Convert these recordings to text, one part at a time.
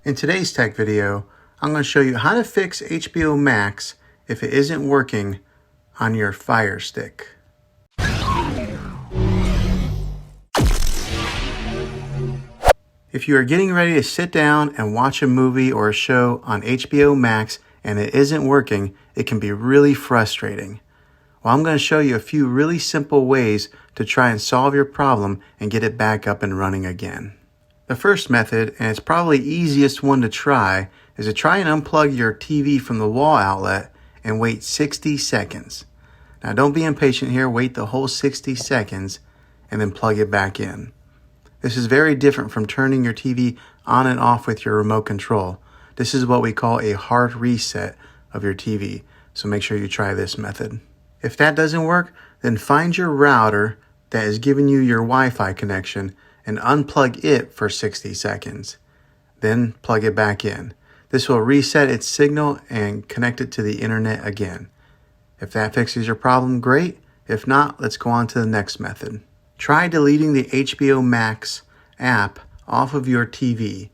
In today's tech video, I'm going to show you how to fix HBO Max if it isn't working on your Firestick. If you are getting ready to sit down and watch a movie or a show on HBO Max and it isn't working, it can be really frustrating. Well, I'm going to show you a few really simple ways to try and solve your problem and get it back up and running again. The first method, and it's probably the easiest one to try, is to try and unplug your TV from the wall outlet and wait 60 seconds. Now don't be impatient here, wait the whole 60 seconds and then plug it back in. This is very different from turning your TV on and off with your remote control. This is what we call a hard reset of your TV, so make sure you try this method. If that doesn't work, then find your router that is giving you your Wi-Fi connection and unplug it for 60 seconds. Then plug it back in. This will reset its signal and connect it to the internet again. If that fixes your problem, great. If not, let's go on to the next method. Try deleting the HBO Max app off of your TV.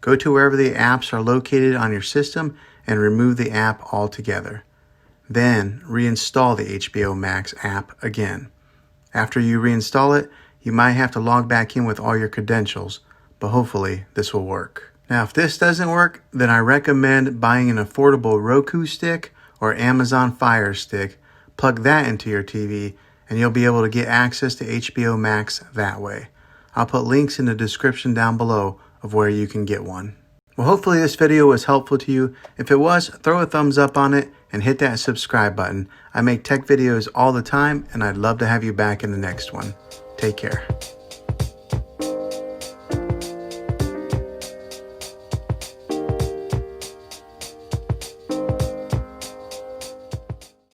Go to wherever the apps are located on your system and remove the app altogether. Then reinstall the HBO Max app again. After you reinstall it, you might have to log back in with all your credentials, but hopefully this will work. Now, if this doesn't work, then I recommend buying an affordable Roku stick or Amazon Fire Stick. Plug that into your TV, and you'll be able to get access to HBO Max that way. I'll put links in the description down below of where you can get one. Well, hopefully this video was helpful to you. If it was, throw a thumbs up on it and hit that subscribe button. I make tech videos all the time, and I'd love to have you back in the next one. Take care.